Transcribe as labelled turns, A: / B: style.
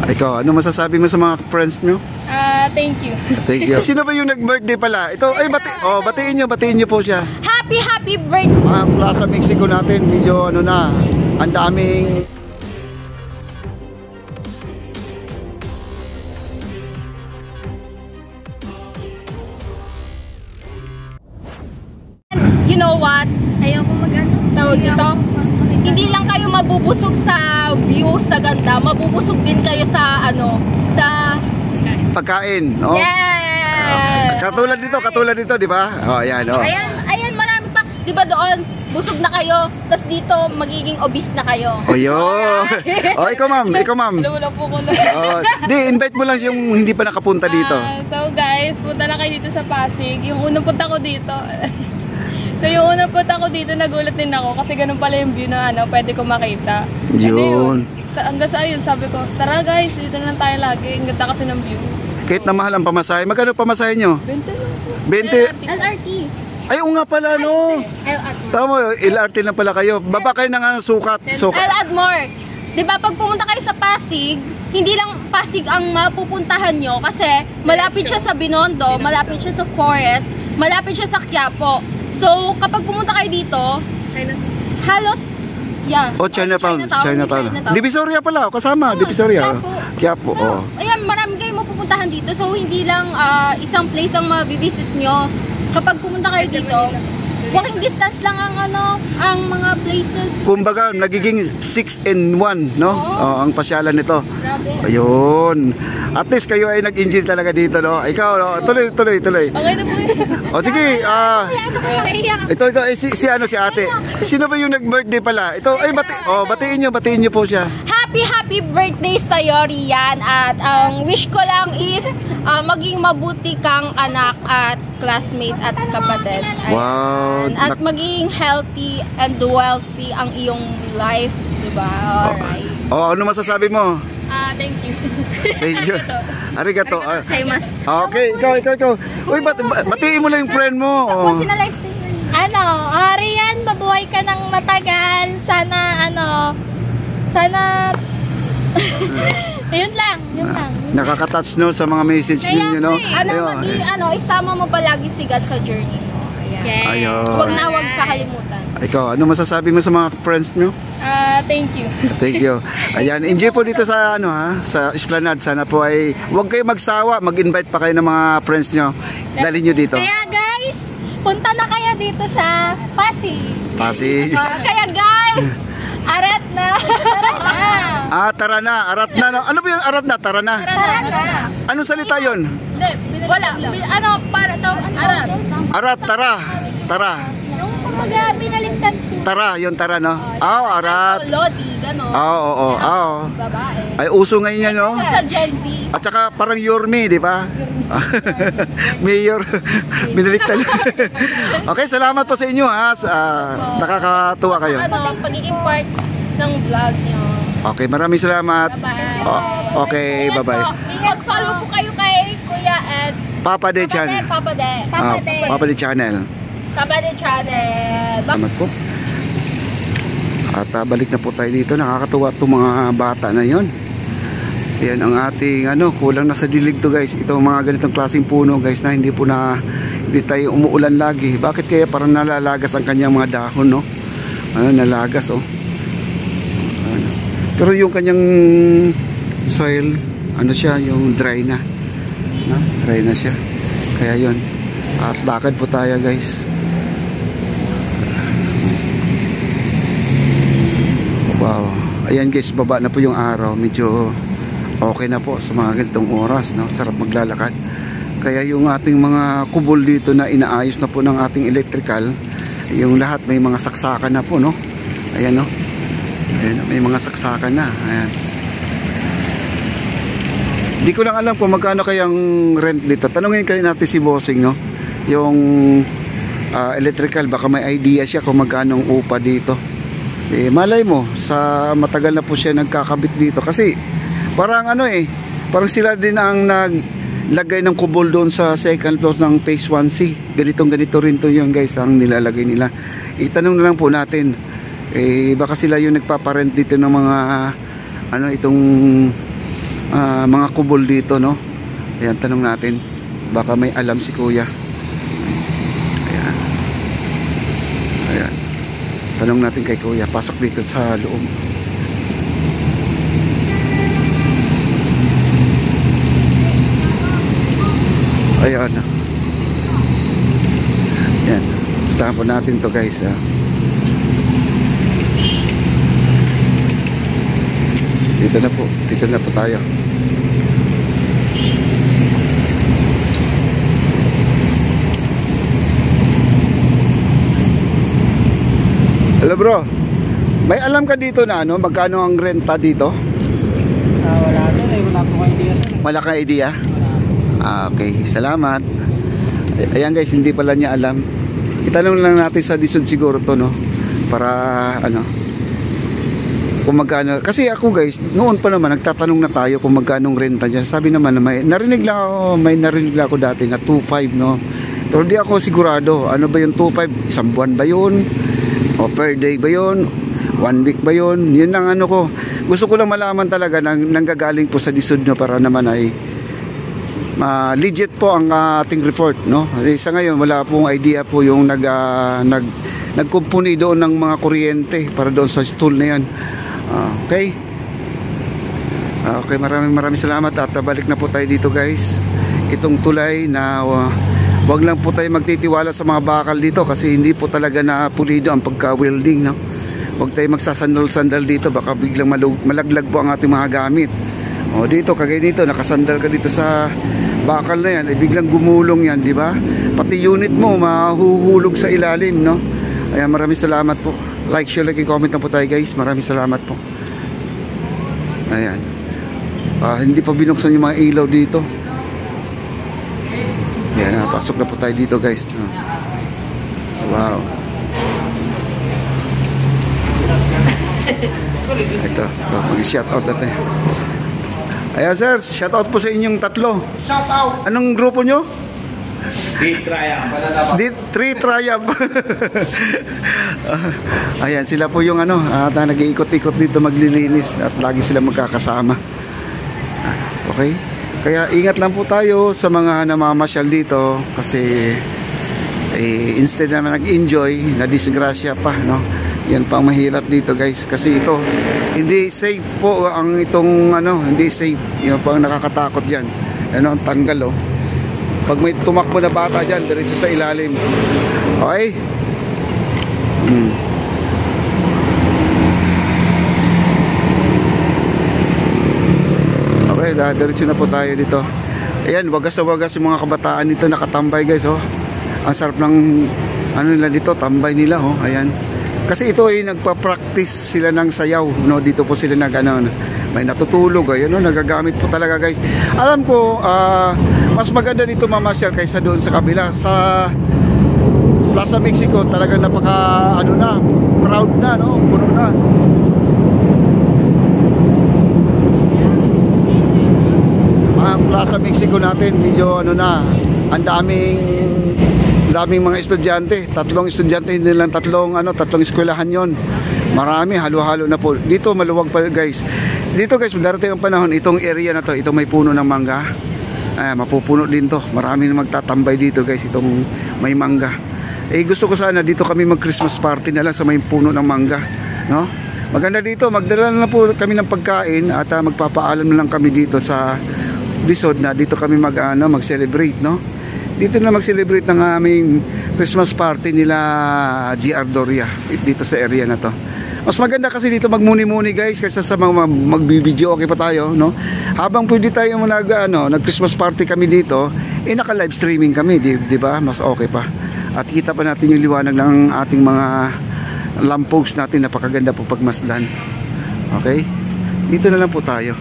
A: Ikaw, ano masasabi mo sa mga friends nyo?
B: Thank you.
A: Thank you. Sino ba yung nag-birthday pala? Ito, ay, batiin nyo po siya.
B: Happy birthday!
A: Mga Plaza Mexico natin, medyo ano na, ang daming...
B: You know what? Ayaw ko tawag dito. Hindi lang kayo mabubusog sa view, sa ganda, mabubusog din kayo sa sa
A: pagkain, no?
B: Yeah!
A: Katulad dito, di ba? Oh, ayan, oh.
B: Ayan, marami pa. Di ba doon, busog na kayo, tapos dito, magiging obese na kayo.
A: Oh, yun. Oh, ikaw ma'am.
B: Wala po ko lang.
A: Oh, invite mo lang yung hindi pa nakapunta dito.
B: So guys, punta na kayo dito sa Pasig. Yung unang punta ko dito. So yung unang punta ko dito, nagulat din ako kasi ganun pala yung view na pwede ko makita.
A: Yun.
B: Hanggang sa ayun, sabi ko, tara guys, dito na lang tayo lagi. Ang ganda kasi ng view.
A: Kahit na mahal ang pamasahe, magkano pamasahe nyo?
B: 20 lang po.
A: 20?
B: LRT.
A: Ay, oo nga pala, no? Tama, LRT lang pala kayo. Baba kayo ng sukat.
B: I'll add more. Diba, pag pumunta kayo sa Pasig, hindi lang Pasig ang mapupuntahan nyo kasi malapit siya sa Binondo, malapit siya sa Forest, malapit siya sa Quiapo. So, kapag pumunta kayo dito, halos, yeah.
A: Oh, Chinatown. Divisoria pala, kasama, Divisoria. Quiapo, oh.
B: Ayan, marami kayong mapupuntahan dito. So, hindi lang isang place ang mabivisit nyo. Kapag pumunta kayo dito, walking distance lang ang mga places.
A: Kumbaga, nagiging 6-in-1, no? Oh, ang pasyalan nito.
B: Grabe.
A: Ayun. At least kayo ay nag-enjoy talaga dito, no? Ikaw, no? Tuloy.
B: Okay na po yun.
A: O sige, ito, si ate. Sino ba yung nag-birthday pala? Ito, ay, batiin nyo po siya.
B: Happy birthday sa'yo, Rian. At ang wish ko lang is maging mabuti kang anak at classmate at kapatid.
A: Wow.
B: At maging healthy and wealthy ang iyong life, diba? Alright.
A: Oh, ano masasabi mo?
B: Thank you.
A: Thank you. Arigato.
B: Okay,
A: ikaw. Uy, batiin mo lang yung friend mo. Oh.
B: Rian, mabuhay ka ng matagal. Sana yun lang.
A: Nakaka-touch, no, sa mga message ninyo, no?
B: Isama mo palagi si God sa journey mo.
A: Ayun.
B: Huwag kakalimutan.
A: Ikaw, ano masasabi mo sa mga friends nyo?
B: Thank you.
A: Thank you. Ayan, enjoy po dito sa sa Esplanade. Sana po ay huwag kayo magsawa, mag-invite pa kayo ng mga friends nyo. Dali nyo dito.
B: Kaya guys, punta na kayo dito sa Pasig. Kaya guys, arat na.
A: Tara na. Arat na. No? Ano ba yung arat na? Tara na. Anong salita yun?
B: Wala.
A: Arat, tara.
B: Yung kumbaga binaligtad po.
A: Tara, yung tara, no? Arat.
B: Lodi, gano'n.
A: Oo.
B: Babae.
A: Ay, uso ngayon yan, no?
B: Sa Gen Z.
A: At saka parang Yorme, di ba? Mayor. Binaliktad. Okay, salamat po sa inyo, ha? Nakakatuwa kayo.
B: Pagiging part ng vlog niyo.
A: Okay, maraming salamat. Okay, bye-bye.
B: Mag-follow po kayo kay Kuya Ed.
A: Papa De Channel.
B: Papa De
A: Channel. Salamat po. At balik na po tayo dito. Nakakatuwa itong mga bata na yon. Yan ang ating kulang na sa dilig to, guys. Ito mga ganitong klaseng puno, guys, na hindi tayo umuulan lagi. Bakit kaya parang nalalagas ang kanyang mga dahon, no? Nalagas, oh. Pero yung kanyang soil, siya, yung dry na. Dry na siya. Kaya yon. At lakad po tayo, guys. Wow. Ayan, guys, baba na po yung araw. Medyo okay na po sa mga ganitong oras, no? Sarap maglalakad. Kaya yung ating mga kubol dito na inaayos na po ng ating electrical, yung lahat may mga saksakan na po, no? Ayan, no? Ayan, may mga saksakan na. Ayan. Di ko lang alam kung magkano kayang rent dito. Tanungin kayo natin si Bossing, no? Yung electrical, baka may idea siya kung magkano ang upa dito. Malay mo, sa matagal na po siya nagkakabit dito. Kasi parang parang sila din ang naglagay ng kubol doon sa second floor ng phase 1C. Ganito rin to yun, guys, ang nilalagay nila. Itanong na lang po natin. Baka sila yung nagpaparent dito ng mga itong mga kubol dito, no? Ayan, tanong natin, baka may alam si kuya. Ayan, ayan, tanong natin kay kuya. Pasok dito sa loob. Ayan, ayan, puntahan po natin to guys, ha? Dito na po tayo. Hello bro, may alam ka dito na ano, magkano ang renta dito?
C: Wala sir, wala po kayo idea sir.
A: Wala kang idea? Okay, salamat. Ayan guys, hindi pala niya alam. Itanong lang natin sa Dizon siguro to, no? Para ano, kung magkano. Kasi ako guys, noon pa naman nagtatanong na tayo kung magkano ang renta niya. Sabi naman na may narinig lang ako dati na 2.5, no? Pero di ako sigurado, ano ba yung 2.5? Isang buwan ba yun? O per day ba yun? 1 week ba yun? Yun ang ano ko. Gusto ko lang malaman talaga nanggagaling po sa Dizon nyo para naman ay legit po ang ating report, no? Sa ngayon wala pong idea po yung nagkumpuni doon ng mga kuryente para doon sa stool na yan. Okay, maraming salamat at balik na po tayo dito guys. Itong tulay na wag lang po tayo magtitiwala sa mga bakal dito kasi hindi po talaga na pulido ang pagka-welding, no? Wag tayo magsasandal-sandal dito, baka biglang malaglag po ang ating mga gamit. O dito, kagaya dito, nakasandal ka dito sa bakal na yan, biglang gumulong yan, di ba? Pati unit mo mahuhulog sa ilalim, no? Ayan, maraming salamat po. Like, share, like, comment na po tayo guys. Maraming salamat po. Ayan. Hindi pa binuksan yung mga ilaw dito. Ayan, pasok na po tayo dito guys. Wow. Ito, mag-shoutout natin. Ayan sir, shoutout po sa inyong tatlo. Shoutout! Anong grupo nyo? D3 Triumph. Ayan, sila po yung ano, nag-iikot-ikot dito maglilinis at lagi sila magkakasama. Okay? Kaya ingat lang po tayo sa mga namamasyal dito kasi instead na nag-enjoy, na-disgrasya pa, no? Yan pa ang mahirap dito guys kasi ito hindi safe po ang itong ano, hindi safe. Yan pa ang nakakatakot diyan. Ano, ang tanggal oh. Pag may tumakbo na bata diyan, diretso sa ilalim. Okay? Okay, diretso na po tayo dito. Ayan, wagas na wagas yung mga kabataan dito nakatambay guys, oh. Ang sarap ng ano nila dito, tambay nila, oh. Ayan. Kasi ito ay nagpa-practice sila ng sayaw, no? Dito po sila may natutulog, ayun, no? Nagagamit po talaga guys. Alam ko, mas maganda dito mamasyal kaysa doon sa kabila. Sa Plaza Mexico, talaga napaka, crowd na, no? Puno na. Ang Plaza Mexico natin, medyo ang daming mga estudyante, tatlong estudyante, hindi lang tatlong eskwelahan yon. Marami, halo-halo na po. Dito maluwag pa guys. Dito guys, darating ang panahon, itong area na to, ito may puno ng mangga. Mapupuno din to. Marami na magtatambay dito guys, itong may mangga. Gusto ko sana dito kami mag-Christmas party na lang sa may puno ng mangga, no? Maganda dito, magdala na po kami ng pagkain at magpapaalam na lang kami dito sa Dizon na dito kami mag-celebrate, no? Dito na mag-celebrate ng aming Christmas party nila GR Doria dito sa area na to. Mas maganda kasi dito magmuni-muni guys kaysa sa mga magbibideo, okay pa tayo, no? Habang pwede tayo nag-Christmas party kami dito, naka-live streaming kami, di ba? Mas okay pa. At kita pa natin yung liwanag ng ating mga lamppost natin, napakaganda po pagmasdan. Okay? Dito na lang po tayo.